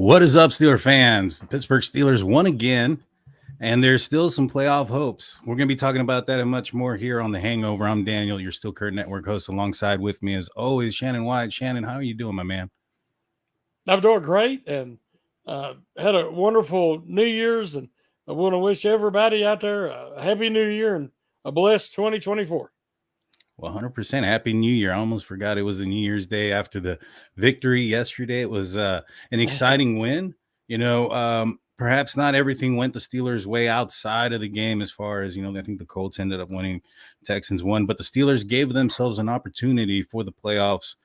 What is up, Steeler fans? Pittsburgh Steelers won again, and there's still some playoff hopes. We're going to be talking about that and much more here on The Hangover. I'm Daniel, your Steel Curtain Network host. Alongside with me, as always, Shannon White. Shannon, how are you doing, my man? I'm doing great and had a wonderful New Year's. And I want to wish everybody out there a happy New Year and a blessed 2024. Well, 100% Happy New Year. I almost forgot it was the New Year's Day after the victory yesterday. It was an exciting win. Perhaps not everything went the Steelers' way outside of the game as far as, I think the Colts ended up winning, Texans won, but the Steelers gave themselves an opportunity for the playoffs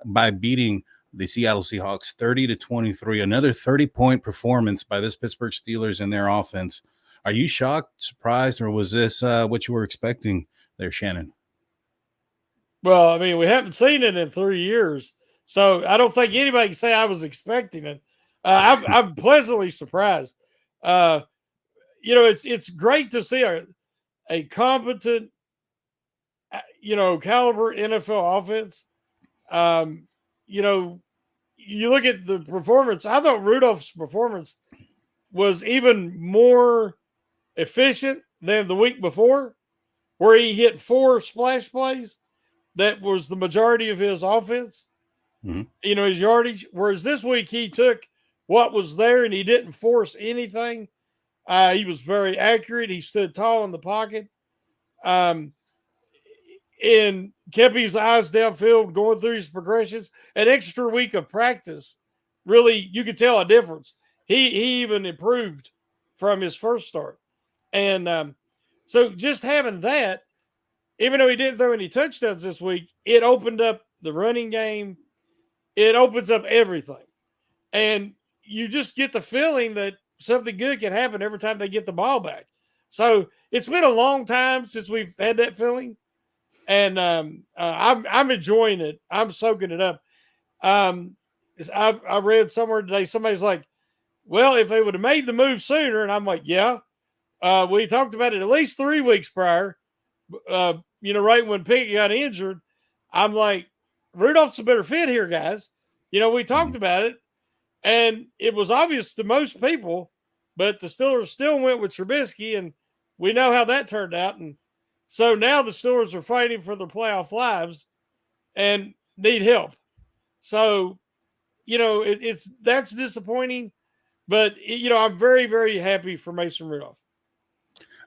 by beating the Seattle Seahawks 30-23, another 30-point performance by this Pittsburgh Steelers and their offense. Are you shocked, surprised, or was this what you were expecting there, Shannon? Well, I mean, we haven't seen it in 3 years, so I don't think anybody can say I was expecting it. I'm pleasantly surprised. It's great to see a competent, caliber NFL offense. You look at the performance. I thought Rudolph's performance was even more efficient than the week before, where he hit 4 splash plays. That was the majority of his offense, his yardage. Whereas this week he took what was there and he didn't force anything. He was very accurate. He stood tall in the pocket, and kept his eyes downfield, going through his progressions. An extra week of practice, really, you could tell a difference. He even improved from his first start, and so just having that. Even though he didn't throw any touchdowns this week, it opened up the running game. It opens up everything. And you just get the feeling that something good can happen every time they get the ball back. So it's been a long time since we've had that feeling. And I'm enjoying it. I'm soaking it up. I read somewhere today, somebody's like, well, if they would have made the move sooner. And I'm like, yeah. We talked about it at least 3 weeks prior. Right when Pickett got injured, I'm like, Rudolph's a better fit here, guys. We talked about it, and it was obvious to most people, but the Steelers still went with Trubisky, and we know how that turned out. And so now the Steelers are fighting for their playoff lives and need help. So, that's disappointing, but I'm very, very happy for Mason Rudolph.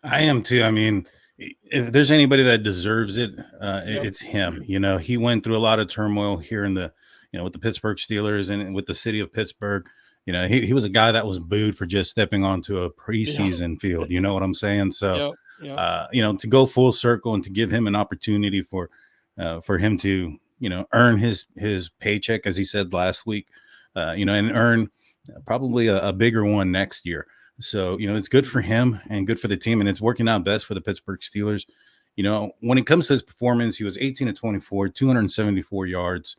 I am too. I mean, if there's anybody that deserves it, it's him. He went through a lot of turmoil here in the, with the Pittsburgh Steelers and with the city of Pittsburgh. He was a guy that was booed for just stepping onto a preseason field. You know what I'm saying? So, to go full circle and to give him an opportunity for him to, earn his paycheck, as he said last week, and earn probably a bigger one next year. So, it's good for him and good for the team, and it's working out best for the Pittsburgh Steelers. When it comes to his performance, he was 18-24, 274 yards.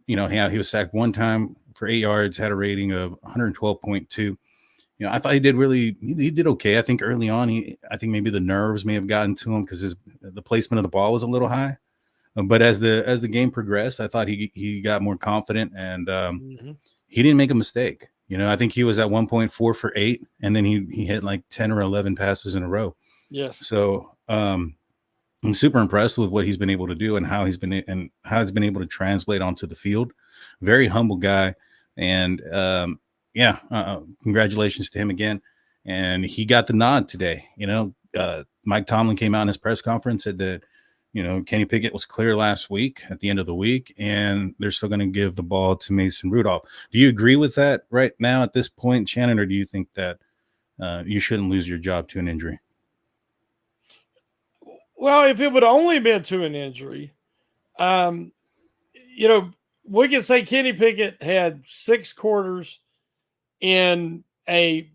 He was sacked one time for 8 yards, had a rating of 112.2. I thought he did okay. I think early on, I think maybe the nerves may have gotten to him because the placement of the ball was a little high. But as the game progressed, I thought he got more confident, and he didn't make a mistake. I think he was at 1.4 for 8, and then he hit like 10 or 11 passes in a row. Yes. So I'm super impressed with what he's been able to do and how he's been able to translate onto the field. Very humble guy, and congratulations to him again. And he got the nod today. Mike Tomlin came out in his press conference, said that Kenny Pickett was clear last week at the end of the week, and they're still going to give the ball to Mason Rudolph. Do you agree with that right now at this point, Shannon, or do you think that you shouldn't lose your job to an injury? Well, if it would only been to an injury, we can say Kenny Pickett had 6 quarters in a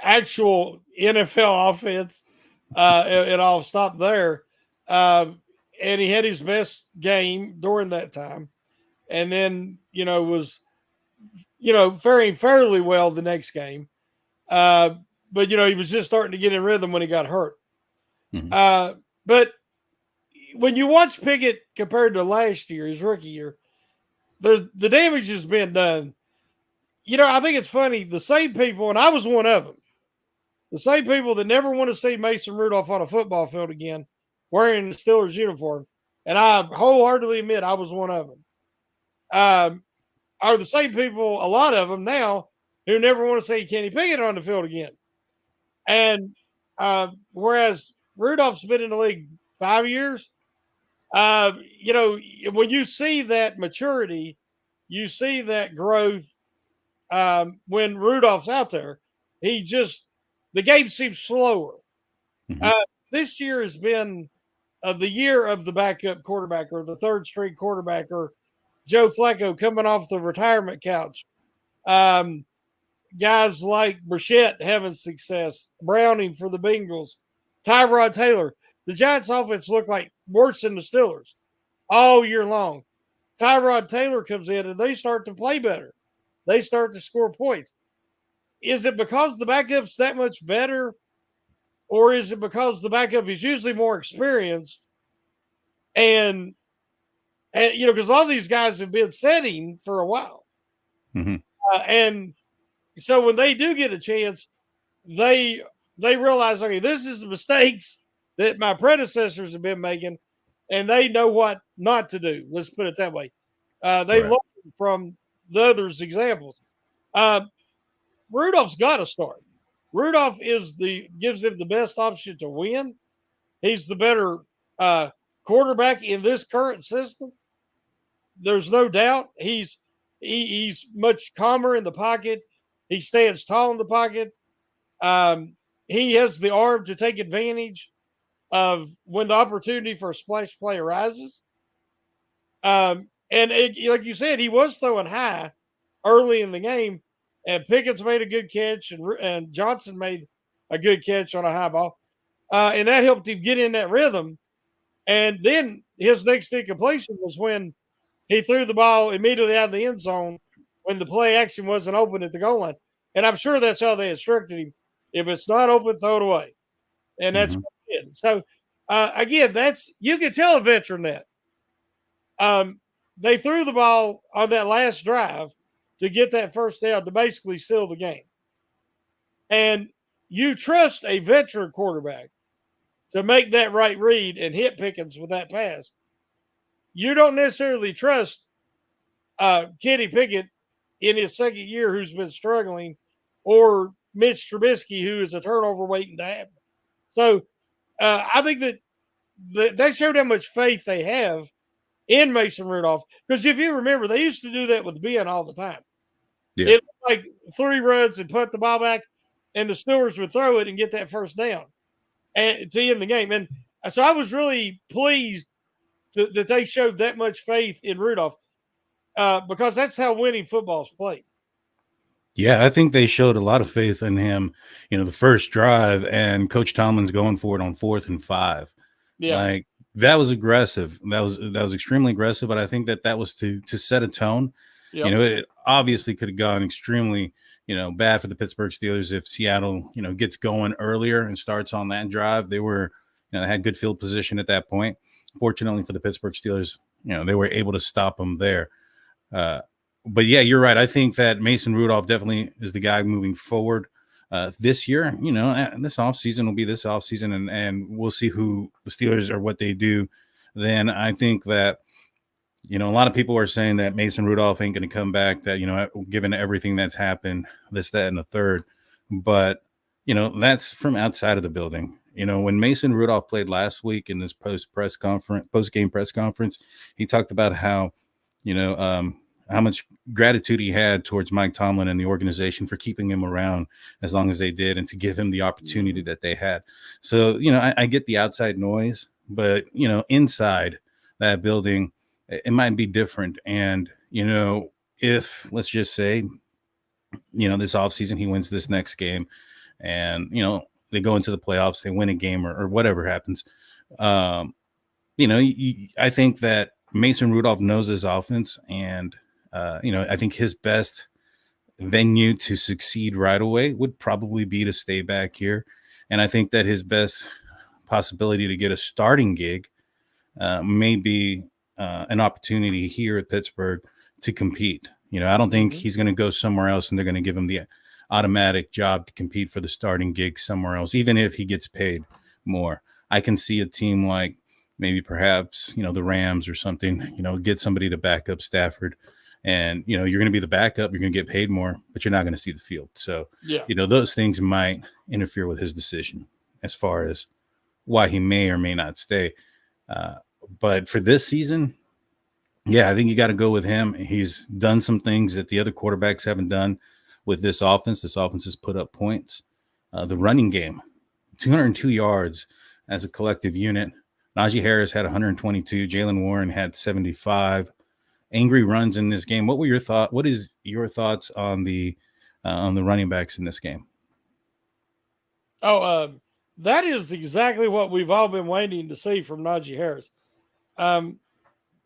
actual NFL offense, and I'll stop there. And he had his best game during that time, and then was faring fairly well the next game, but he was just starting to get in rhythm when he got hurt. But when you watch Pickett compared to last year, his rookie year, the damage has been done. I think it's funny. The same people, and I was one of them, the same people that never want to see Mason Rudolph on a football field again wearing the Steelers uniform, and I wholeheartedly admit I was one of them, are the same people, a lot of them now, who never want to see Kenny Pickett on the field again. And whereas Rudolph's been in the league 5 years, when you see that maturity, you see that growth. When Rudolph's out there, the game seems slower. Mm-hmm. This year has been the year of the backup quarterback or the third string quarterback or Joe Flacco coming off the retirement couch. Guys like Brissett having success, Browning for the Bengals, Tyrod Taylor. The Giants' offense looked like worse than the Steelers all year long. Tyrod Taylor comes in and they start to play better. They start to score points. Is it because the backup's that much better, or is it because the backup is usually more experienced? And because a lot of these guys have been setting for a while. Mm-hmm. And so when they do get a chance, they realize, okay, this is the mistakes that my predecessors have been making, and they know what not to do. Let's put it that way. They learn from the others' examples. Rudolph's got to start. Rudolph gives them the best option to win. He's the better quarterback in this current system. There's no doubt. He's much calmer in the pocket. He stands tall in the pocket. He has the arm to take advantage of when the opportunity for a splash play arises. And like you said, he was throwing high early in the game, and Pickett's made a good catch, and Johnson made a good catch on a high ball, and that helped him get in that rhythm. And then his next incompletion was when he threw the ball immediately out of the end zone when the play action wasn't open at the goal line. And I'm sure that's how they instructed him. If it's not open, throw it away. And that's what he did. So, again, you can tell a veteran that. They threw the ball on that last drive to get that first down to basically seal the game. And you trust a veteran quarterback to make that right read and hit Pickens with that pass. You don't necessarily trust Kenny Pickett in his second year who's been struggling, or Mitch Trubisky, who is a turnover waiting to happen. So I think that showed how much faith they have in Mason Rudolph. Because if you remember, they used to do that with Ben all the time. Yeah. It was like 3 runs and put the ball back, and the Steelers would throw it and get that first down and to end the game. And so I was really pleased that they showed that much faith in Rudolph because that's how winning football is played. Yeah, I think they showed a lot of faith in him, the first drive, and Coach Tomlin's going for it on 4th and 5. Yeah. Like, that was aggressive. That was extremely aggressive, but I think that was to set a tone. Yep. It obviously could have gone extremely, bad for the Pittsburgh Steelers if Seattle, gets going earlier and starts on that drive. They were, they had good field position at that point. Fortunately for the Pittsburgh Steelers, they were able to stop them there. But yeah, you're right. I think that Mason Rudolph definitely is the guy moving forward this year. This offseason will be this offseason, and we'll see who the Steelers or what they do. Then I think that, a lot of people are saying that Mason Rudolph ain't going to come back, that, given everything that's happened, this, that, and the third. But, that's from outside of the building. When Mason Rudolph played last week in this post-game press conference, he talked about how much gratitude he had towards Mike Tomlin and the organization for keeping him around as long as they did and to give him the opportunity that they had. So, I get the outside noise, but, inside that building, it might be different. And, if, let's just say, this offseason he wins this next game and, they go into the playoffs, they win a game or whatever happens. I think that Mason Rudolph knows his offense, and I think his best venue to succeed right away would probably be to stay back here. And I think that his best possibility to get a starting gig may be an opportunity here at Pittsburgh to compete. I don't think Mhm. he's going to go somewhere else and they're going to give him the automatic job to compete for the starting gig somewhere else, even if he gets paid more. I can see a team like maybe perhaps, the Rams or something, get somebody to back up Stafford. And, you're going to be the backup, you're going to get paid more, but you're not going to see the field. So, Yeah. those things might interfere with his decision as far as why he may or may not stay. Uh, but for this season, yeah, I think you got to go with him. He's done some things that the other quarterbacks haven't done with this offense. This offense has put up points. The running game, 202 yards as a collective unit. Najee Harris had 122. Jalen Warren had 75. Angry runs in this game. What is your thoughts on the running backs in this game? Oh, that is exactly what we've all been waiting to see from Najee Harris. Um,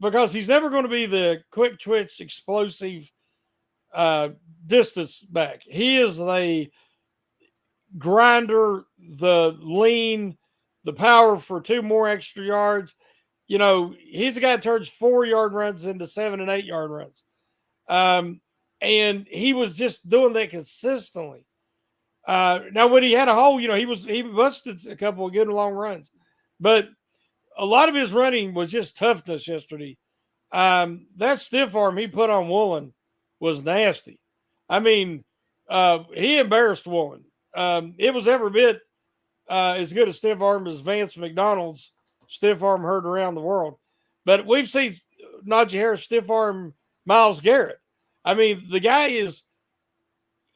because he's never going to be the quick twitch, explosive uh, distance back. He is the grinder, the lean, the power for 2 more extra yards. He's a guy that turns 4 yard runs into 7 and 8 yard runs. Um, and he was just doing that consistently. Now, when he had a hole, he busted a couple of good long runs, but a lot of his running was just toughness yesterday. That stiff arm he put on Woolen was nasty. I mean, he embarrassed Woolen. It was every bit as good a stiff arm as Vance McDonald's stiff arm heard around the world. But we've seen Najee Harris stiff arm Myles Garrett. I mean, the guy is,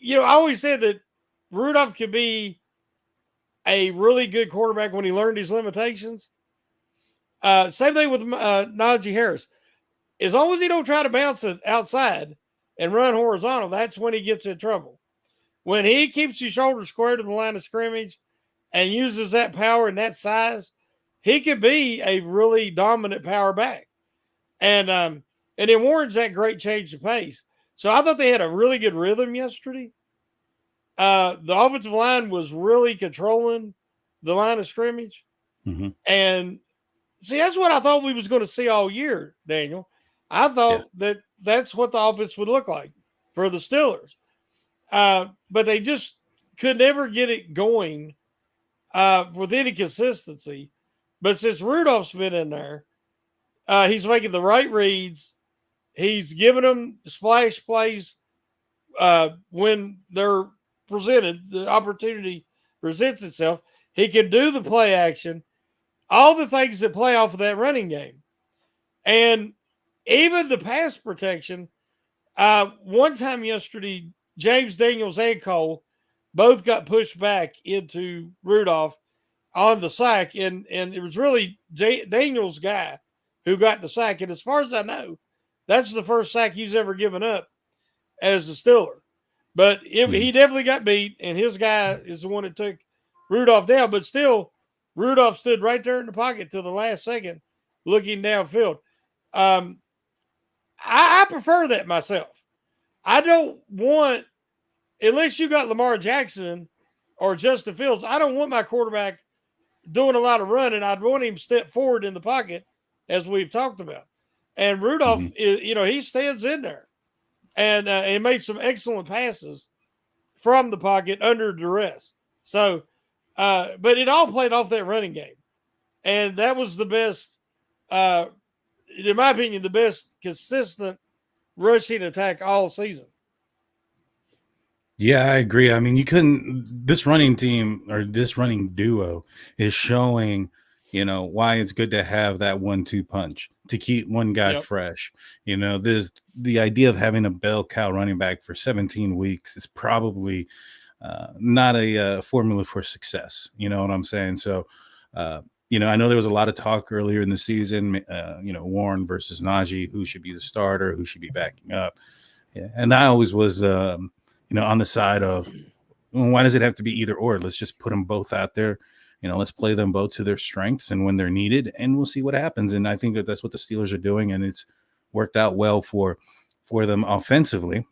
I always said that Rudolph could be a really good quarterback when he learned his limitations. Same thing with Najee Harris. As long as he don't try to bounce it outside and run horizontal, that's when he gets in trouble. When he keeps his shoulders square to the line of scrimmage and uses that power and that size, he could be a really dominant power back. And then Warren's that great change of pace. So I thought they had a really good rhythm yesterday. The offensive line was really controlling the line of scrimmage. Mm-hmm. And see, that's what I thought we was going to see all year, Daniel. I Yeah. thought that that's what the offense would look like for the Steelers. But they just could never get it going with any consistency. But since Rudolph's been in there, he's making the right reads. He's giving them splash plays when they're presented, the opportunity presents itself. He can do the play action, all the things that play off of that running game. And even the pass protection, one time yesterday, James Daniels and Cole both got pushed back into Rudolph on the sack. And it was really Daniels' guy who got the sack. And as far as I know, that's the first sack he's ever given up as a Steeler. But he definitely got beat, and his guy is the one that took Rudolph down. But still, Rudolph stood right there in the pocket till the last second, looking downfield. I prefer that myself. I don't want, unless you got Lamar Jackson or Justin Fields, I don't want my quarterback doing a lot of running. I'd want him step forward in the pocket, as we've talked about. And Rudolph, he stands in there. And he made some excellent passes from the pocket under duress. So, but it all played off that running game. And that was the best, in my opinion, the best consistent rushing attack all season. Yeah, I agree. I mean, this running team or this running duo is showing, why it's good to have that 1-2 punch to keep one guy Yep. fresh. The idea of having a bell cow running back for 17 weeks is probably not a formula for success. You know what I'm saying? So, I know there was a lot of talk earlier in the season, Warren versus Najee, who should be the starter, who should be backing up. Yeah. And I always was, on the side of, well, why does it have to be either or? Let's just put them both out there. Let's play them both to their strengths and when they're needed, and we'll see what happens. And I think that's what the Steelers are doing, and it's worked out well for them offensively.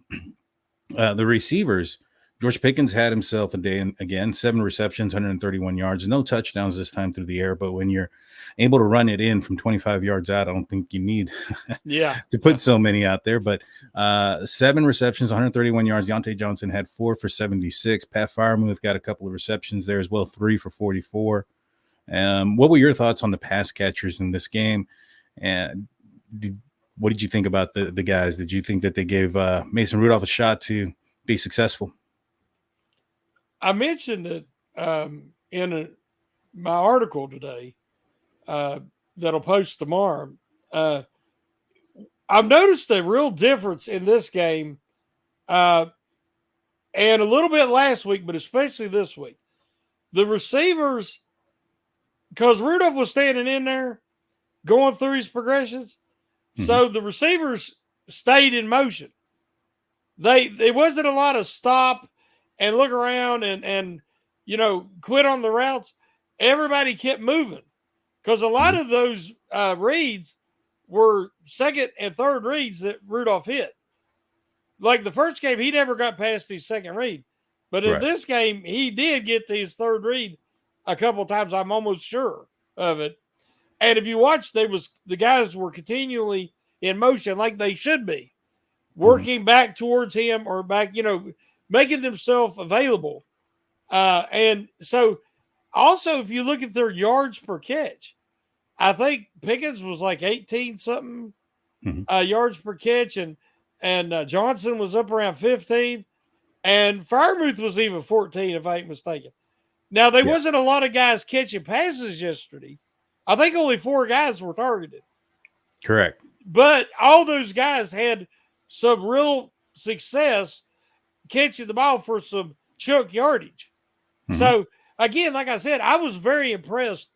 The receivers, George Pickens had himself a day again, 7 receptions, 131 yards, no touchdowns this time through the air. But when you're able to run it in from 25 yards out, I don't think you need to put so many out there. But 7 receptions, 131 yards. Deontay Johnson had 4 for 76. Pat Freiermuth got a couple of receptions there as well, 3 for 44. What were your thoughts on the pass catchers in this game? And what did you think about the guys? Did you think that they gave Mason Rudolph a shot to be successful? I mentioned it in my article today that'll post tomorrow. I've noticed a real difference in this game and a little bit last week, but especially this week. The receivers, because Rudolph was standing in there going through his progressions, so the receivers stayed in motion. There wasn't a lot of stop and look around and quit on the routes. Everybody kept moving because a lot of those reads were second and third reads that Rudolph hit. Like the first game, he never got past his second read. But in this game, he did get to his third read a couple of times. I'm almost sure of it. And if you watch, the guys were continually in motion like they should be, working back towards him or back, making themselves available. And so also, if you look at their yards per catch, I think Pickens was like 18 something yards per catch, and Johnson was up around 15, and Freiermuth was even 14, if I ain't mistaken. Now, there wasn't a lot of guys catching passes yesterday. I think only 4 guys were targeted. Correct. But all those guys had some real success catching the ball for some chunk yardage. So, again, like I said, I was very impressed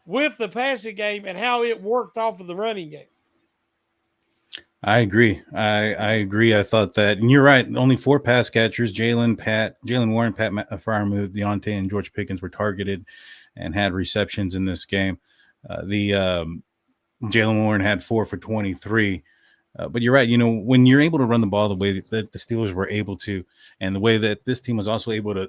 with the passing game and how it worked off of the running game. I agree. I agree. I thought that, and you're right. Only 4 pass catchers: Jalen Warren, Pat Freiermuth, Deontay, and George Pickens were targeted and had receptions in this game. Jalen Warren had 4 for 23. But you're right. When you're able to run the ball the way that the Steelers were able to, and the way that this team was also able to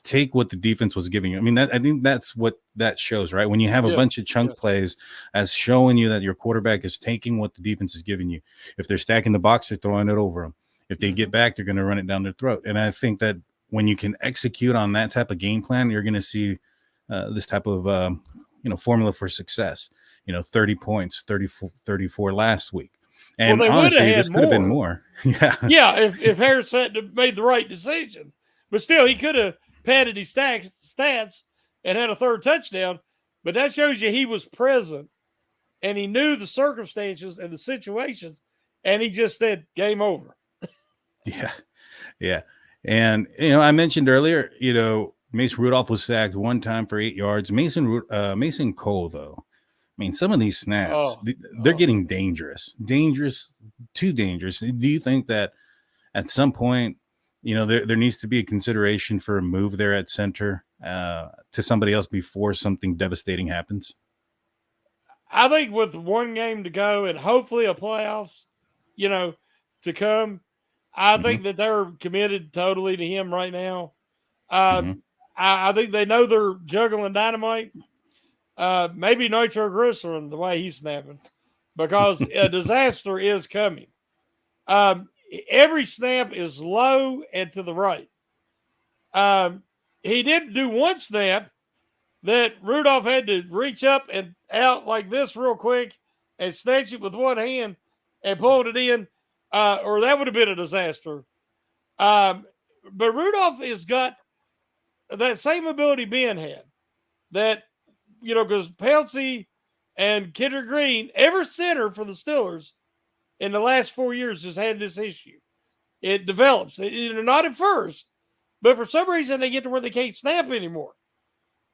take what the defense was giving you. I mean, I think that's what that shows, right? When you have a bunch of chunk plays as showing you that your quarterback is taking what the defense is giving you. If they're stacking the box, they're throwing it over them. If they get back, they're going to run it down their throat. And I think that when you can execute on that type of game plan, you're going to see this type of, formula for success. 30 points, 34 last week. And honestly, this could have been more. If Harris had made the right decision. But still, he could have padded his stats and had a third touchdown. But that shows you he was present and he knew the circumstances and the situations, and he just said, game over. Yeah. And, I mentioned earlier, Mason Rudolph was sacked 1 time for 8 yards. Mason Cole, though, I mean, some of these snaps, they're getting dangerous, too dangerous. Do you think that at some point, there needs to be a consideration for a move there at center to somebody else before something devastating happens? I think with 1 game to go and hopefully a playoffs, to come, I think that they're committed totally to him right now. I think they know they're juggling dynamite. Maybe nitroglycerin the way he's snapping, because a disaster is coming. Every snap is low and to the right. He did do 1 snap that Rudolph had to reach up and out like this real quick and snatch it with 1 hand and pulled it in, or that would have been a disaster. But Rudolph has got that same ability Ben had, that, because Pouncey and Kendrick Green, every center for the Steelers in the last 4 years has had this issue. It develops. Not at first, but for some reason they get to where they can't snap anymore.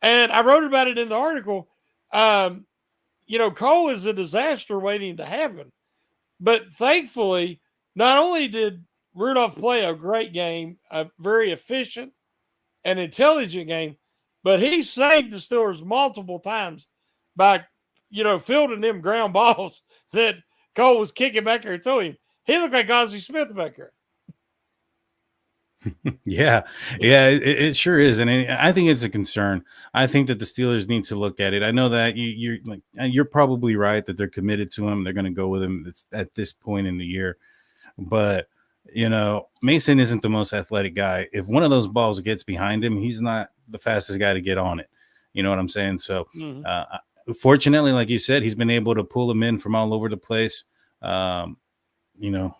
And I wrote about it in the article. Cole is a disaster waiting to happen. But thankfully, not only did Rudolph play a great game, a very efficient and intelligent game, but he saved the Steelers multiple times by, fielding them ground balls that Cole was kicking back there to him. He looked like Ozzie Smith back there. Yeah, yeah, it sure is, and I think it's a concern. I think that the Steelers need to look at it. I know that you're like you're probably right that they're committed to him. They're going to go with him at this point in the year, but Mason isn't the most athletic guy. If one of those balls gets behind him, he's not the fastest guy to get on it. You know what I'm saying? So, Mhm. fortunately, like you said, he's been able to pull him in from all over the place. Um,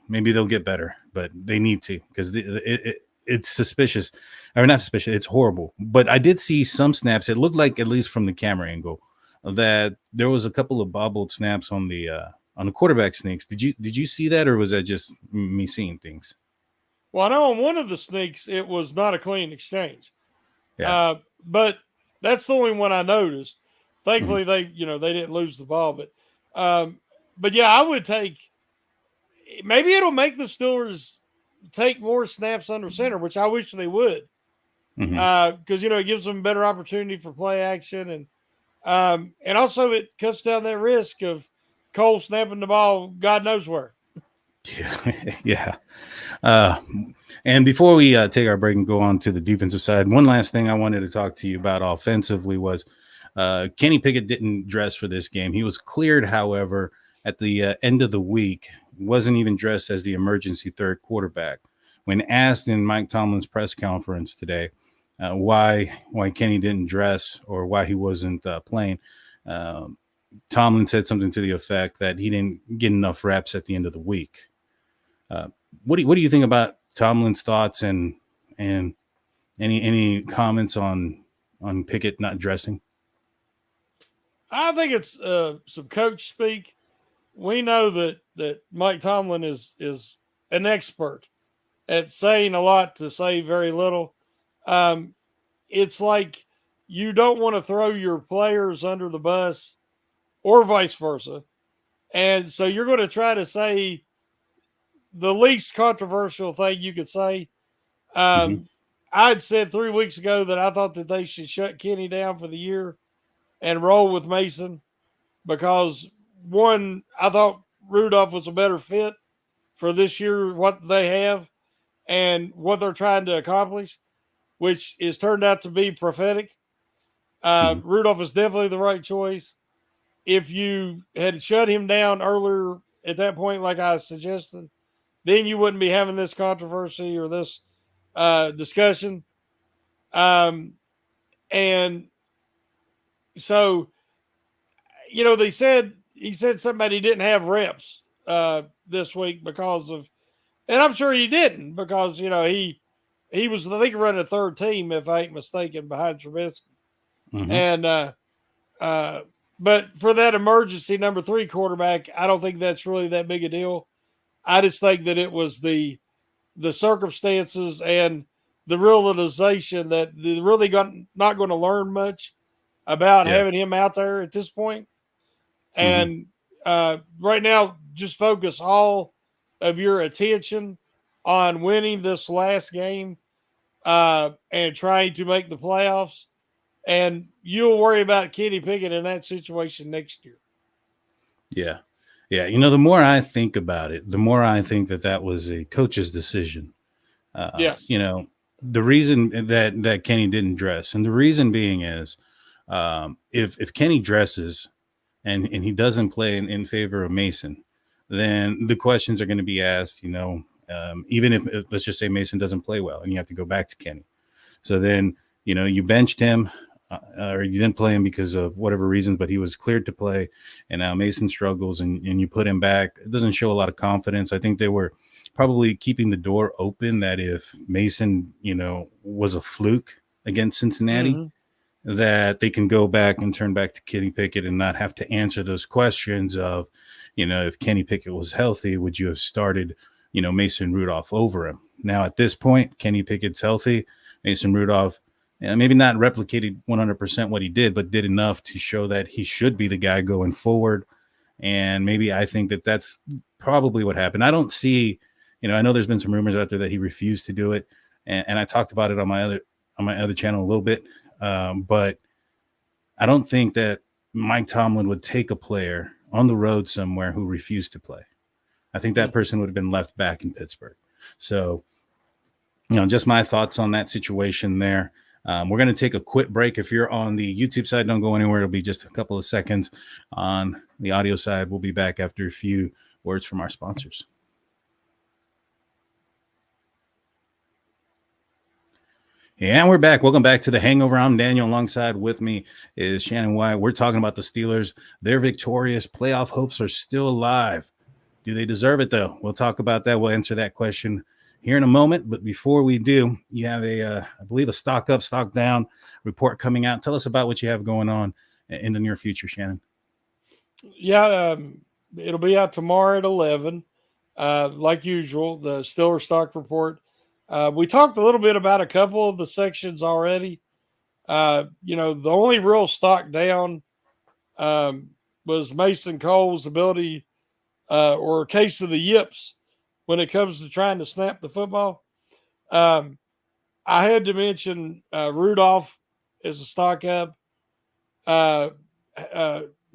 maybe they'll get better, but they need to because it's suspicious, or not suspicious. It's horrible. But I did see some snaps. It looked like, at least from the camera angle, that there was a couple of bobbled snaps on the quarterback sneaks. Did you see that, or was that just me seeing things? Well, I know on one of the sneaks, it was not a clean exchange. Yeah. But that's the only one I noticed. Mhm. Thankfully, they didn't lose the ball, um, but yeah, I would take. Maybe it'll make the Steelers take more snaps under center, which I wish they would, Mhm. because it gives them better opportunity for play action, and also it cuts down that risk of Cole snapping the ball, God knows where. Yeah. Yeah. Uh, and before we take our break and go on to the defensive side, one last thing I wanted to talk to you about offensively was Kenny Pickett didn't dress for this game. He was cleared, however, at the end of the week. Wasn't even dressed as the emergency third quarterback. When asked in Mike Tomlin's press conference today why Kenny didn't dress or why he wasn't playing, um, Tomlin said something to the effect that he didn't get enough reps at the end of the week. Uh, what do you think about Tomlin's thoughts and any comments on Pickett not dressing? I think it's some coach speak. We know that Mike Tomlin is an expert at saying a lot to say very little. Um, it's like you don't want to throw your players under the bus or vice versa. And so you're going to try to say the least controversial thing you could say. Mm-hmm. Um, I'd said 3 weeks ago that I thought that they should shut Kenny down for the year and roll with Mason because, one, I thought Rudolph was a better fit for this year, what they have and what they're trying to accomplish, which is turned out to be prophetic. Mm-hmm. Rudolph is definitely the right choice. If you had shut him down earlier at that point, like I suggested, then you wouldn't be having this controversy or this discussion. Um, and so, they said he said somebody didn't have reps this week because of, and I'm sure he didn't because he was I think running a third team if I ain't mistaken behind Trubisky, Mm-hmm. and uh, but for that emergency number three quarterback, I don't think that's really that big a deal. I just think that it was the circumstances and the realization that they really got not going to learn much about Yeah. having him out there at this point. Mm-hmm. And right now, just focus all of your attention on winning this last game and trying to make the playoffs. And you'll worry about Kenny Pickett in that situation next year. Yeah. Yeah. The more I think about it, the more I think that was a coach's decision. Yes. The reason that Kenny didn't dress, and the reason being is, if Kenny dresses and he doesn't play in favor of Mason, then the questions are going to be asked. Even if let's just say Mason doesn't play well, and you have to go back to Kenny. So then you benched him. Or you didn't play him because of whatever reasons, but he was cleared to play, and now Mason struggles, and you put him back. It doesn't show a lot of confidence. I think they were probably keeping the door open that if Mason, was a fluke against Cincinnati, Mm-hmm. that they can go back and turn back to Kenny Pickett and not have to answer those questions of, if Kenny Pickett was healthy, would you have started, Mason Rudolph over him? Now at this point, Kenny Pickett's healthy. Mason Rudolph, maybe not replicated 100% what he did, but did enough to show that he should be the guy going forward. And maybe I think that that's probably what happened. I don't see, I know there's been some rumors out there that he refused to do it, and I talked about it on my other channel a little bit, but I don't think that Mike Tomlin would take a player on the road somewhere who refused to play. I think that Mm-hmm. person would have been left back in Pittsburgh. So just my thoughts on that situation there. We're going to take a quick break. If you're on the YouTube side, don't go anywhere. It'll be just a couple of seconds. On the audio side, we'll be back after a few words from our sponsors. And we're back. Welcome back to the Hangover. I'm Daniel. Alongside with me is Shannon White. We're talking about the Steelers. They're victorious. Playoff hopes are still alive. Do they deserve it, though? We'll talk about that. We'll answer that question here in a moment. But before we do, you have I believe, a stock up, stock down report coming out. Tell us about what you have going on in the near future, Shannon. Yeah, it'll be out tomorrow at 11. Like usual, the Steelers stock report. We talked a little bit about a couple of the sections already. The only real stock down was Mason Cole's ability or a case of the yips when it comes to trying to snap the football. I had to mention Rudolph is a stock up. Najee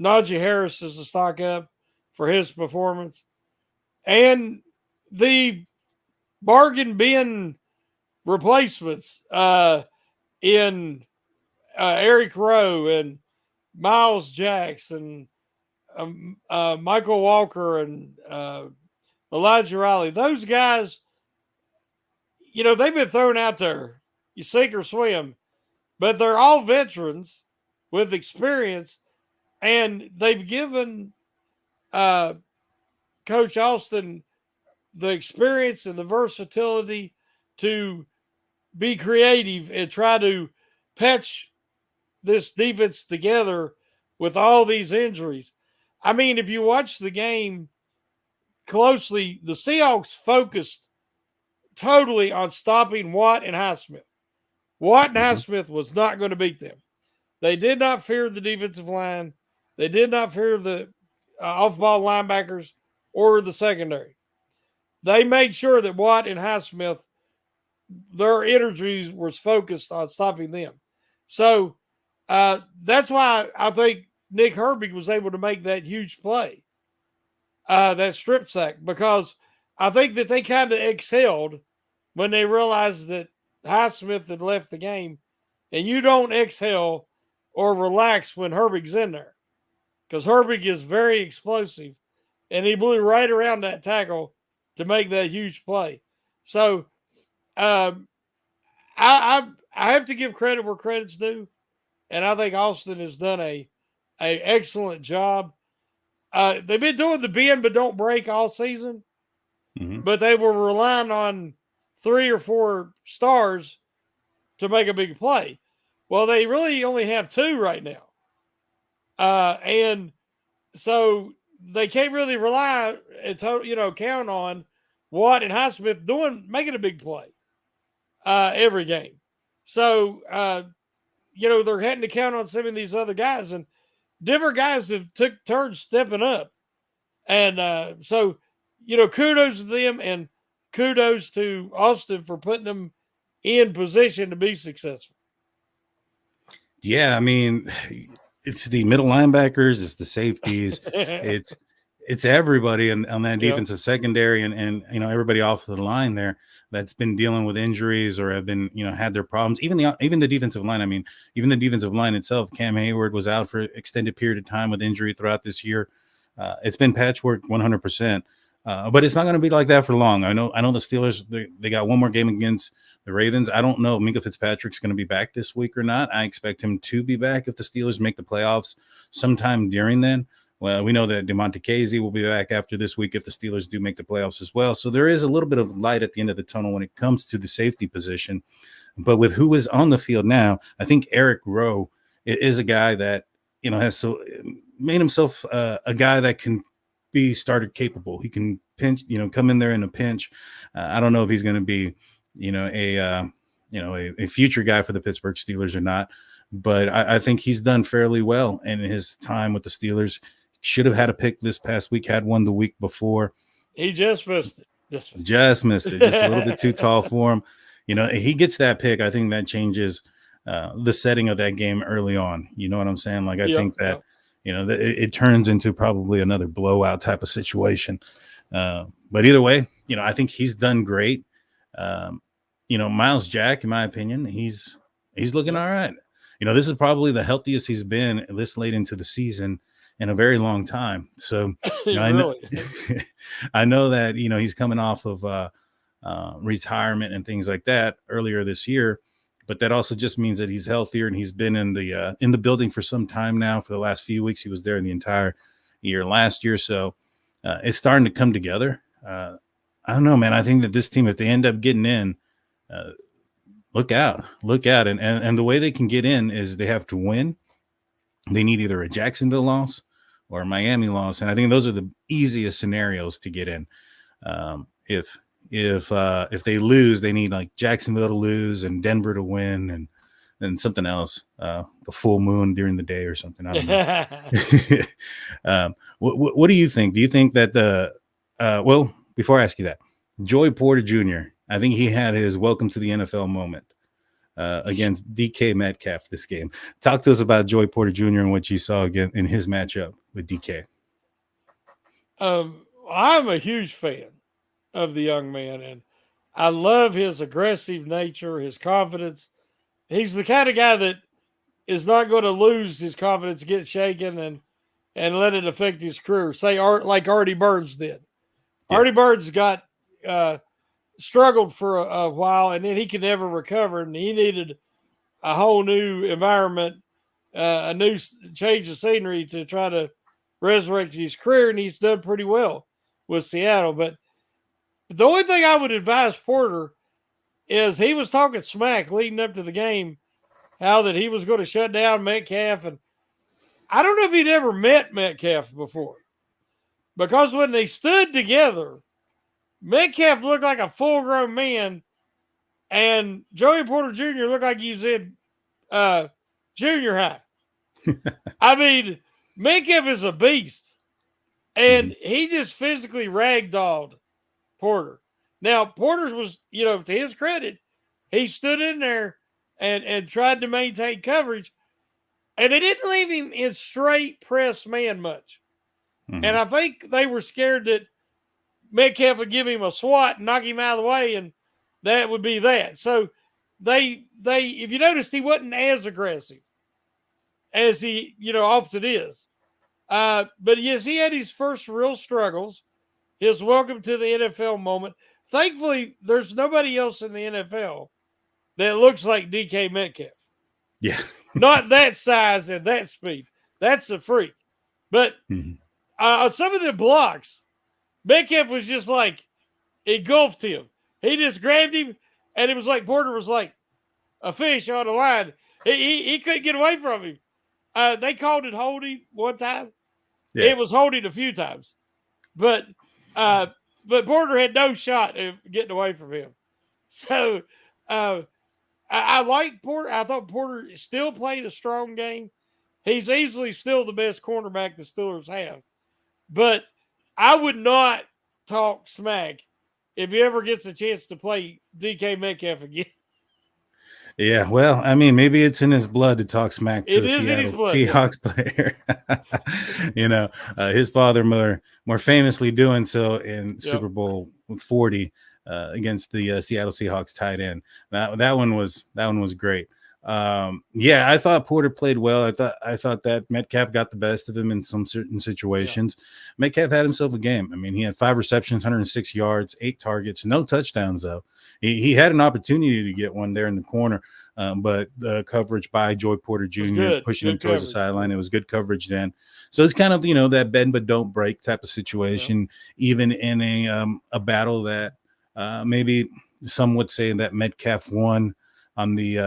Harris is a stock up for his performance. And the bargain bin replacements in Eric Rowe and Miles Jackson, Michael Walker and Elijah Riley. Those guys, they've been thrown out there. You sink or swim. But they're all veterans with experience, and they've given Coach Austin the experience and the versatility to be creative and try to patch this defense together with all these injuries. I mean, if you watch the game closely, the Seahawks focused totally on stopping Watt and Highsmith. Watt and Highsmith was not going to beat them. They did not fear the defensive line. They did not fear the off-ball linebackers or the secondary. They made sure that Watt and Highsmith, their energies was focused on stopping them. So that's why I think Nick Herbig was able to make that huge play, that strip sack, because I think that they kind of exhaled when they realized that Highsmith had left the game. And you don't exhale or relax when Herbig's in there, because Herbig is very explosive, and he blew right around that tackle to make that huge play. So I have to give credit where credit's due, and I think Austin has done a excellent job. They've been doing the bend but don't break all season, but they were relying on 3 or 4 stars to make a big play. Well, they really only have 2 right now. And so they can't really rely and count on Watt and Highsmith making a big play every game. So they're having to count on some of these other guys, and different guys have took turns stepping up. And so kudos to them, and kudos to Austin for putting them in position to be successful. Yeah, I mean, it's the middle linebackers, it's the safeties, it's everybody on that defensive secondary, and everybody off the line there that's been dealing with injuries or have been had their problems. Even the defensive line. I mean, even the defensive line itself. Cam Hayward was out for an extended period of time with injury throughout this year. It's been patchwork 100%. But it's not going to be like that for long. I know the Steelers, they got one more game against the Ravens. I don't know if Minkah Fitzpatrick's going to be back this week or not. I expect him to be back if the Steelers make the playoffs sometime during then. Well, we know that DeMonte Casey will be back after this week if the Steelers do make the playoffs as well. So there is a little bit of light at the end of the tunnel when it comes to the safety position. But with who is on the field now, I think Eric Rowe is a guy that, has made himself a guy that can be started capable. He can pinch, come in there in a pinch. I don't know if he's going to be, a future guy for the Pittsburgh Steelers or not, but I think he's done fairly well in his time with the Steelers. Should have had a pick this past week, had one the week before. He just missed it. Just missed it. Just a little bit too tall for him. He gets that pick. I think that changes the setting of that game early on. You know what I'm saying? Like, I think that, it turns into probably another blowout type of situation. But either way, I think he's done great. Miles Jack, in my opinion, he's looking Yep. all right. This is probably the healthiest he's been this late into the season in a very long time. So, I know, Really. I know that he's coming off of retirement and things like that earlier this year, but that also just means that he's healthier and he's been in the building for some time now. For the last few weeks, he was there in the entire year last year, so it's starting to come together. I don't know, man. I think that this team, if they end up getting in, uh, look out, and the way they can get in is they have to win. They need either a Jacksonville loss or a Miami loss, and I think those are the easiest scenarios to get in. If they lose, they need like Jacksonville to lose and Denver to win, and something else, a full moon during the day or something. I don't know. What do you think? Do you think that well, before I ask you that, Joey Porter Jr., I think he had his welcome to the NFL moment against DK Metcalf this game. Talk to us about Joey Porter Jr. and what you saw again in his matchup with DK. I'm a huge fan of the young man, and I love his aggressive nature, his confidence. He's the kind of guy that is not going to lose his confidence, get shaken, and let it affect his career. Say like Artie Burns did. Yeah. Artie Burns got struggled for a while, and then he could never recover, and he needed a whole new environment, a new change of scenery to try to resurrect his career, and he's done pretty well with Seattle. But the only thing I would advise Porter is he was talking smack leading up to the game, how that he was going to shut down Metcalf. And I don't know if he'd ever met Metcalf before, because when they stood together, Metcalf looked like a full-grown man, and Joey Porter Jr. looked like he was in junior high. I mean, Metcalf is a beast, and he just physically ragdolled Porter. Now, Porter was, to his credit, he stood in there and tried to maintain coverage, and they didn't leave him in straight press man much. Mm-hmm. And I think they were scared that Metcalf would give him a swat and knock him out of the way, and that would be that. So they if you noticed, he wasn't as aggressive as he, often is. But yes, he had his first real struggles, his welcome to the NFL moment. Thankfully, there's nobody else in the NFL that looks like DK Metcalf. Yeah. Not that size and that speed. That's a freak. But some of the blocks, Metcalf was just like, engulfed him. He just grabbed him, and it was like Porter was like a fish on the line. He couldn't get away from him. They called it holding one time. Yeah. It was holding a few times. But Porter had no shot of getting away from him. So I like Porter. I thought Porter still played a strong game. He's easily still the best cornerback the Steelers have. But I would not talk smack if he ever gets a chance to play DK Metcalf again. Yeah, well, I mean, maybe it's in his blood to talk smack to a Seattle Seahawks player. His father more famously doing so in Super Bowl 40 against the Seattle Seahawks tight end. That one was great. I thought Porter played well. I thought that Metcalf got the best of him in some certain situations. Yeah. Metcalf had himself a game. I mean, he had 5 receptions, 106 yards, 8 targets, no touchdowns though. He had an opportunity to get one there in the corner, but the coverage by Joey Porter Jr. pushing him towards the sideline. It was good coverage then. So it's kind of that bend but don't break type of situation, even in a battle that maybe some would say that Metcalf won on the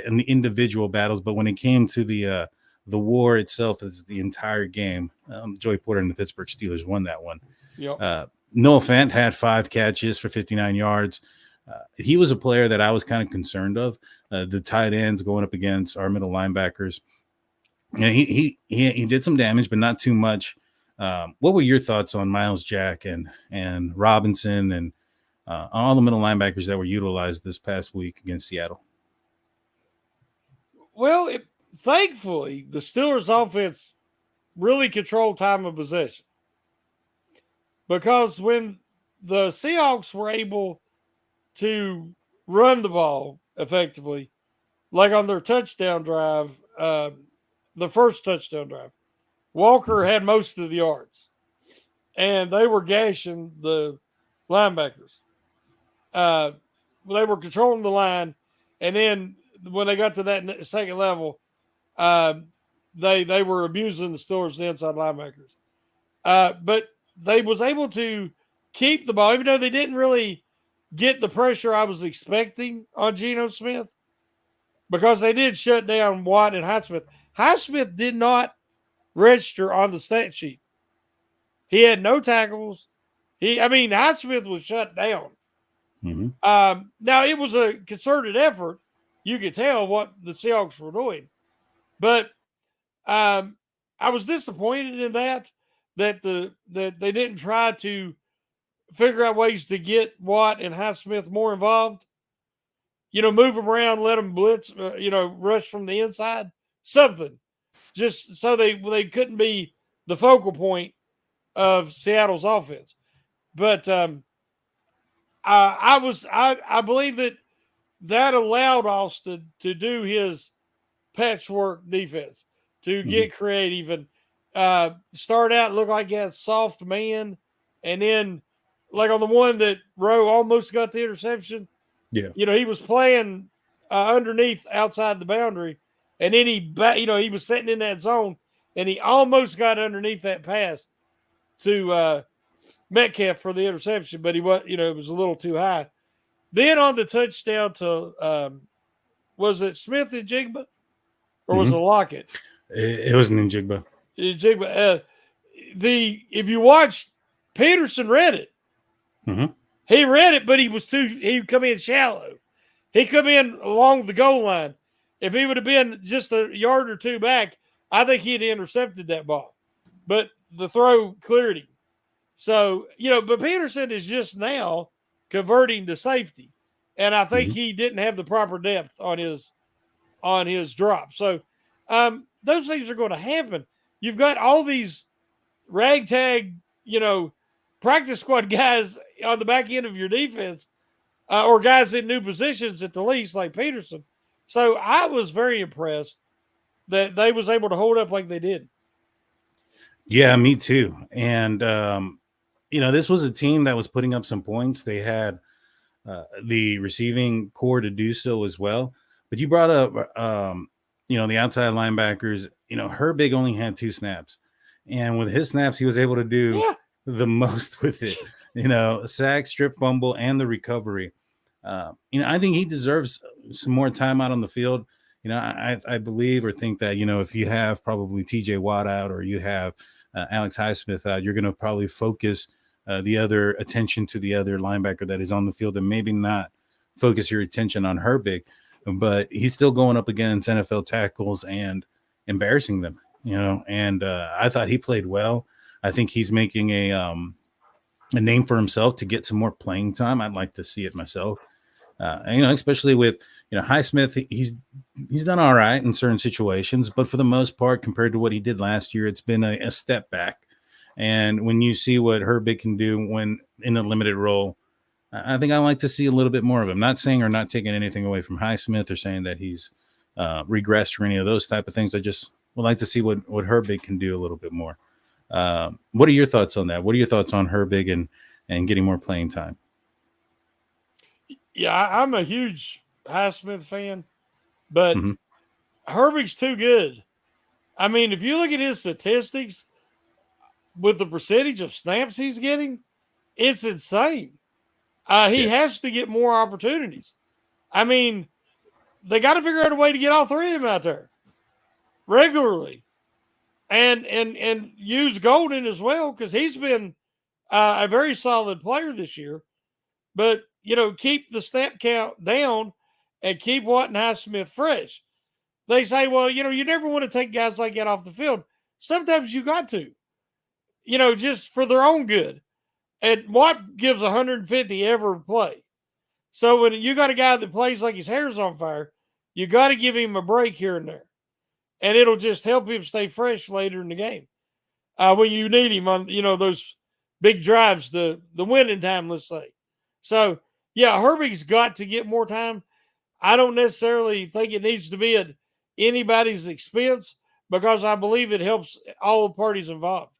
in the individual battles, but when it came to the war itself, as the entire game, Joey Porter and the Pittsburgh Steelers won that one. Yep. Noah Fant had 5 catches for 59 yards. He was a player that I was kind of concerned of. The tight ends going up against our middle linebackers. And he did some damage, but not too much. What were your thoughts on Miles Jack and Robinson and all the middle linebackers that were utilized this past week against Seattle? Well, thankfully, the Steelers' offense really controlled time of possession, because when the Seahawks were able to run the ball effectively, like on their touchdown drive, the first touchdown drive, Walker had most of the yards, and they were gashing the linebackers. They were controlling the line, and then when they got to that second level, they were abusing the Steelers, the inside linebackers. But they was able to keep the ball, even though they didn't really get the pressure I was expecting on Geno Smith, because they did shut down Watt and Highsmith. Highsmith did not register on the stat sheet. He had no tackles. Highsmith was shut down. Mm-hmm. Now, it was a concerted effort. You could tell what the Seahawks were doing. But I was disappointed in that they didn't try to figure out ways to get Watt and Highsmith more involved. Move them around, let them blitz, rush from the inside, something. Just so they couldn't be the focal point of Seattle's offense. But I believe that allowed Austin to do his patchwork defense, to get creative and start out look like he had soft man, and then like on the one that Rowe almost got the interception. Yeah, he was playing underneath outside the boundary, and then he was sitting in that zone, and he almost got underneath that pass to Metcalf for the interception, but he was, it was a little too high. Then on the touchdown to was it Smith and Jigba, or was it Lockett? It was Njigba. Jigba. If you watch, Peterson read it. Mm-hmm. He read it, but he come in shallow. He come in along the goal line. If he would have been just a yard or two back, I think he'd intercepted that ball. But the throw cleared him. So, but Peterson is just now converting to safety. And I think he didn't have the proper depth on his drop. So those things are going to happen. You've got all these ragtag, practice squad guys on the back end of your defense, or guys in new positions at the least, like Peterson. So I was very impressed that they was able to hold up like they did. Yeah, me too. And, this was a team that was putting up some points. They had the receiving core to do so as well. But you brought up, the outside linebackers. Herbig only had 2 snaps. And with his snaps, he was able to do the most with it. Sack, strip, fumble, and the recovery. I think he deserves some more time out on the field. I believe or think that, if you have probably TJ Watt out, or you have Alex Highsmith out, you're going to probably focus the other attention to the other linebacker that is on the field, and maybe not focus your attention on Herbig. But he's still going up against NFL tackles and embarrassing them, and I thought he played well. I think he's making a name for himself to get some more playing time. I'd like to see it myself. Especially with, Highsmith, he's done all right in certain situations, but for the most part, compared to what he did last year, it's been a step back. And when you see what Herbig can do when in a limited role, I think I like to see a little bit more of him. Not saying or not taking anything away from Highsmith or saying that he's regressed or any of those type of things. I just would like to see what Herbig can do a little bit more. What are your thoughts on that? What are your thoughts on Herbig and getting more playing time? Yeah, I'm a huge Highsmith fan, but Herbig's too good. If you look at his statistics with the percentage of snaps he's getting, it's insane. He has to get more opportunities. They got to figure out a way to get all 3 of them out there regularly, and use Golden as well, because he's been a very solid player this year. But keep the snap count down and keep Watt and Highsmith fresh. They say, well, you never want to take guys like that off the field. Sometimes you got to, just for their own good. And Watt gives 150 every play. So when you got a guy that plays like his hair's on fire, you got to give him a break here and there. And it'll just help him stay fresh later in the game. When you need him on, those big drives, the winning time, let's say. So, Yeah, Herbie's got to get more time. I don't necessarily think it needs to be at anybody's expense because I believe it helps all the parties involved.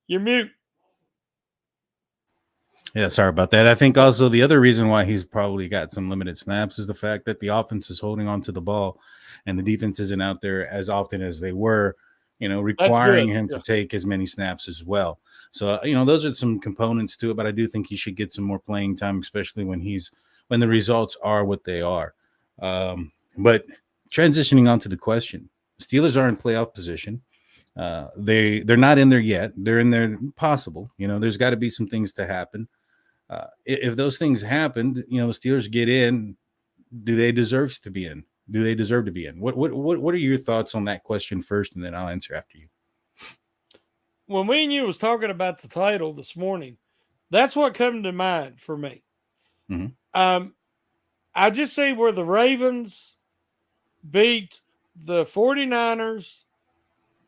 You're mute. Yeah, sorry about that. I think also the other reason why he's probably got some limited snaps is the fact that the offense is holding on to the ball and the defense isn't out there as often as they were, That's requiring good. him Yeah. to take as many snaps as well. So, those are some components to it, but I do think he should get some more playing time, especially when the results are what they are. But transitioning on to the question, Steelers are in playoff position. They're not in there yet. They're in there possible. There's got to be some things to happen. If those things happened, the Steelers get in. Do they deserve to be in? Do they deserve to be in? What are your thoughts on that question first, and then I'll answer after you. When me and you was talking about the title this morning, that's what came to mind for me. Mm-hmm. I just see where the Ravens beat the 49ers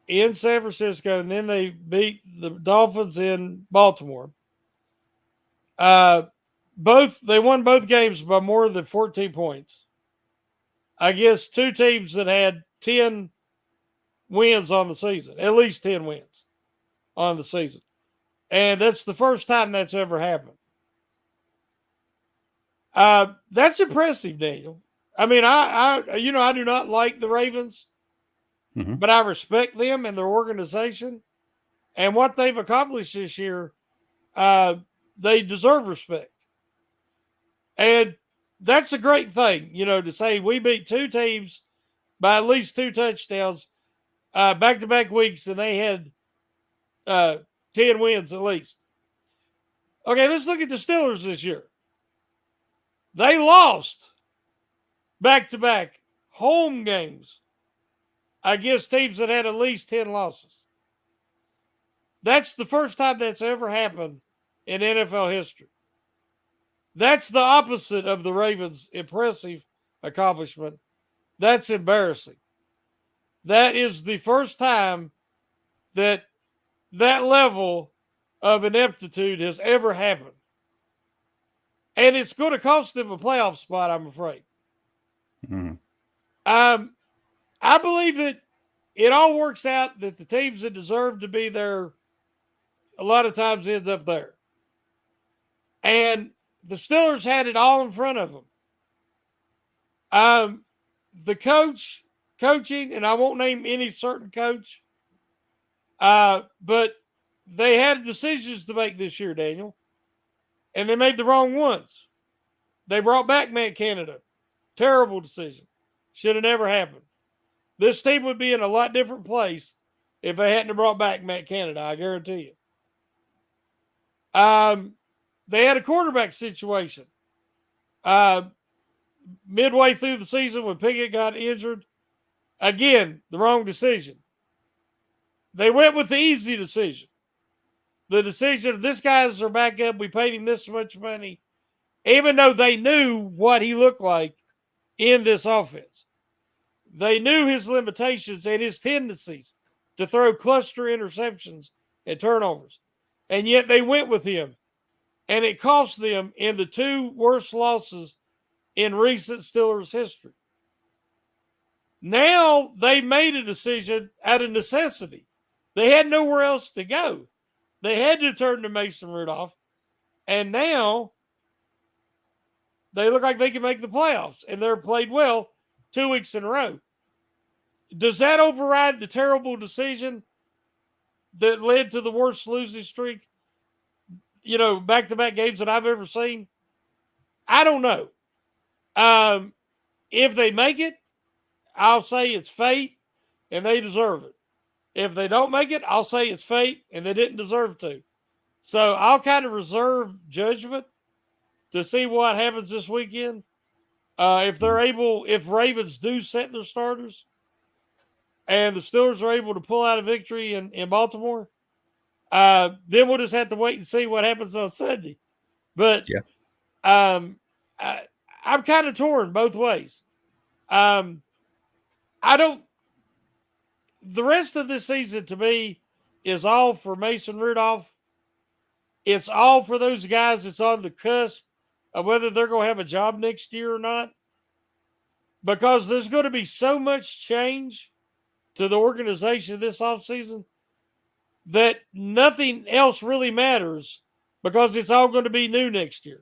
in San Francisco, and then they beat the Dolphins in Baltimore. They won both games by more than 14 points. I guess two teams that had 10 wins on the season, at least 10 wins on the season. And that's the first time that's ever happened. That's impressive, Daniel. I mean, I do not like the Ravens, Mm-hmm. but I respect them and their organization and what they've accomplished this year. They deserve respect. And that's a great thing, to say we beat two teams by at least two touchdowns back-to-back weeks, and they had 10 wins at least. Okay, let's look at the Steelers this year. They lost back-to-back home games against teams that had at least 10 losses. That's the first time that's ever happened in NFL history. That's the opposite of the Ravens' impressive accomplishment. That's embarrassing. That is the first time that level of ineptitude has ever happened. And it's going to cost them a playoff spot, I'm afraid. Mm-hmm. I believe that it all works out that the teams that deserve to be there a lot of times ends up there. And the Steelers had it all in front of them. The coaching, and I won't name any certain coach, but they had decisions to make this year, Daniel, and they made the wrong ones. They brought back Matt Canada. Terrible decision. Should have never happened. This team would be in a lot different place if they hadn't brought back Matt Canada, I guarantee you. They had a quarterback situation. Midway through the season when Pickett got injured, again, the wrong decision. They went with the easy decision. The decision of this guy's their backup. We paid him this much money, even though they knew what he looked like in this offense. They knew his limitations and his tendencies to throw cluster interceptions and turnovers. And yet they went with him. And it cost them in the two worst losses in recent Steelers history. Now they made a decision out of necessity. They had nowhere else to go. They had to turn to Mason Rudolph. And now they look like they can make the playoffs. And they're played well 2 weeks in a row. Does that override the terrible decision that led to the worst losing streak, back-to-back games that I've ever seen? I don't know. If they make it, I'll say it's fate and they deserve it. If they don't make it, I'll say it's fate and they didn't deserve to. So I'll kind of reserve judgment to see what happens this weekend. If Ravens do set their starters and the Steelers are able to pull out a victory in Baltimore, then we'll just have to wait and see what happens on Sunday. But yeah. I'm kind of torn both ways. The rest of this season to me is all for Mason Rudolph. it's all for those guys that's on the cusp of whether they're going to have a job next year or not, because there's going to be so much change to the organization this offseason that nothing else really matters because it's all going to be new next year.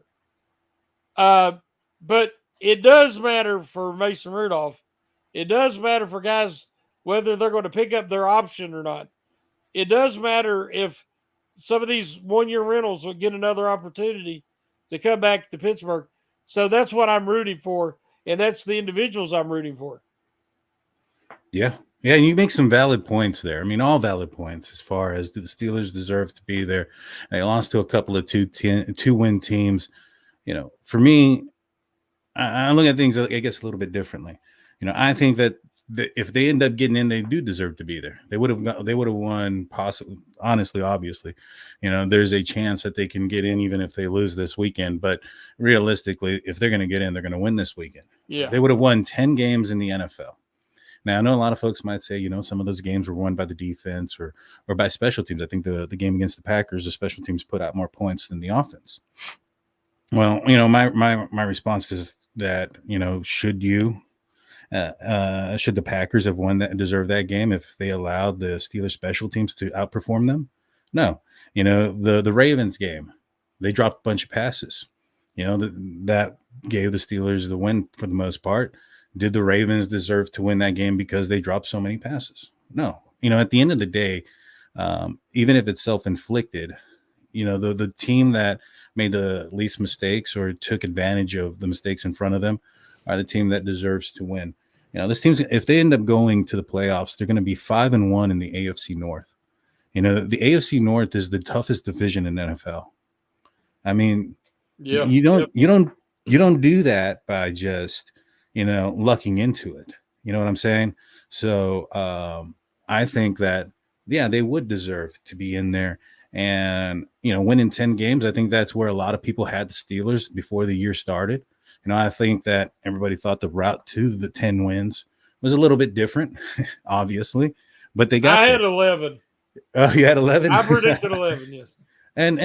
But it does matter for Mason Rudolph. It does matter for guys whether they're going to pick up their option or not. It does matter if some of these one-year rentals will get another opportunity to come back to Pittsburgh. So that's what I'm rooting for, and that's the individuals I'm rooting for. Yeah. Yeah, and you make some valid points there. I mean, all valid points as far as the Steelers deserve to be there. They lost to a couple of two-win teams. For me, I look at things, I guess, a little bit differently. I think that if they end up getting in, they do deserve to be there. They would have won, possibly, honestly, obviously. There's a chance that they can get in even if they lose this weekend. But realistically, if they're going to get in, they're going to win this weekend. Yeah. They would have won 10 games in the NFL. Now, I know a lot of folks might say, some of those games were won by the defense or by special teams. I think the game against the Packers, the special teams put out more points than the offense. Well, my response is that, should the Packers have won that and deserved that game if they allowed the Steelers special teams to outperform them? No. The Ravens game, they dropped a bunch of passes. That gave the Steelers the win for the most part. Did the Ravens deserve to win that game because they dropped so many passes? No. At the end of the day, even if it's self-inflicted, the team that made the least mistakes or took advantage of the mistakes in front of them are the team that deserves to win. This team's, if they end up going to the playoffs, they're going to be 5-1 in the AFC North. The AFC North is the toughest division in NFL. I mean, you don't do that by just lucking into it. You know what I'm saying? So I think that, yeah, they would deserve to be in there. And, winning 10 games, I think that's where a lot of people had the Steelers before the year started. I think that everybody thought the route to the 10 wins was a little bit different, obviously, but they got I had 11. Oh, you had 11? I predicted 11, yes. And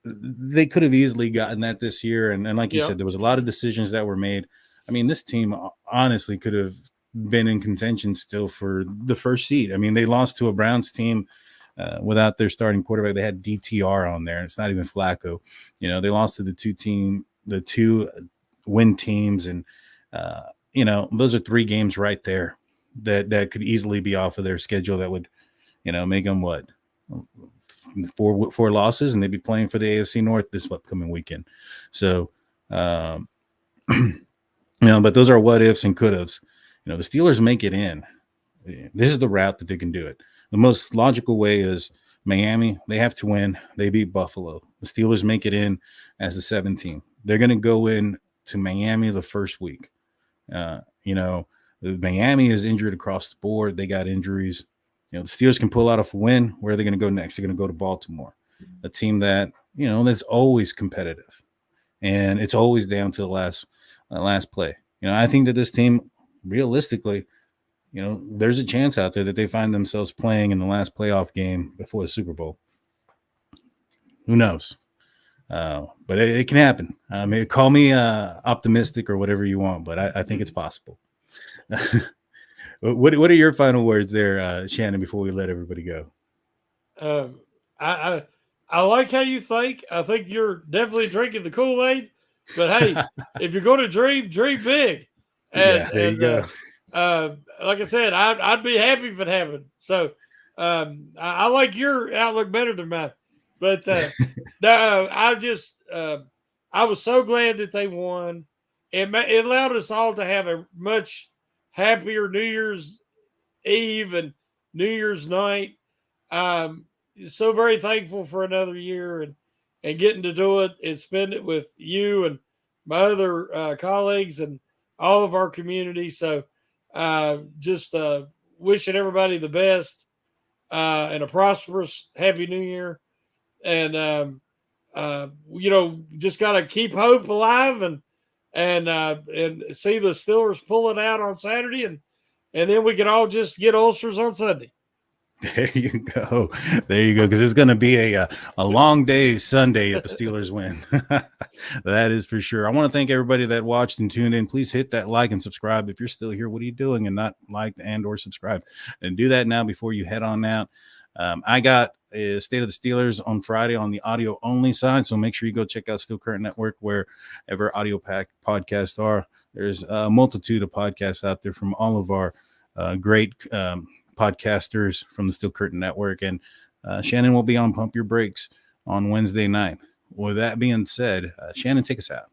they could have easily gotten that this year. And like you said, there was a lot of decisions that were made. I mean, this team honestly could have been in contention still for the first seed. I mean, they lost to a Browns team without their starting quarterback. They had DTR on there, and it's not even Flacco. They lost to the two win teams, and those are 3 games right there that could easily be off of their schedule. That would, make them what, 4 losses, and they'd be playing for the AFC North this upcoming weekend. So, but those are what ifs and could haves. The Steelers make it in. This is the route that they can do it. The most logical way is Miami. They have to win. They beat Buffalo. The Steelers make it in as the 7th team. They're going to go in to Miami the first week. Miami is injured across the board. They got injuries. The Steelers can pull out a win. Where are they going to go next? They're going to go to Baltimore, a team that, that's always competitive. And it's always down to the last play. I think that this team, realistically, there's a chance out there that they find themselves playing in the last playoff game before the Super Bowl. Who knows? But it can happen. Call me optimistic or whatever you want, but I think it's possible. What are your final words there, Shannon, before we let everybody go? I like how you think. I think you're definitely drinking the Kool-Aid. But hey, if you're going to dream big. And, there you go. Like I said, I'd be happy if it happened. So I like your outlook better than mine. But no, I was so glad that they won. It allowed us all to have a much happier New Year's Eve and New Year's night. So very thankful for another year and getting to do it and spend it with you and my other colleagues and all of our community. So just wishing everybody the best and a prosperous, happy New Year. And, just got to keep hope alive and see the Steelers pull it out on Saturday. And then we can all just get ulcers on Sunday. There you go. There you go. Because it's going to be a long day Sunday if the Steelers win. That is for sure. I want to thank everybody that watched and tuned in. Please hit that like and subscribe. If you're still here, what are you doing and not liked and or subscribe? And do that now before you head on out. I got a State of the Steelers on Friday on the audio only side. So make sure you go check out Steel Curtain Network wherever audio podcasts are. There's a multitude of podcasts out there from all of our great podcasters from the Steel Curtain Network, and Shannon will be on Pump Your Brakes on Wednesday night. With that being said, Shannon, take us out.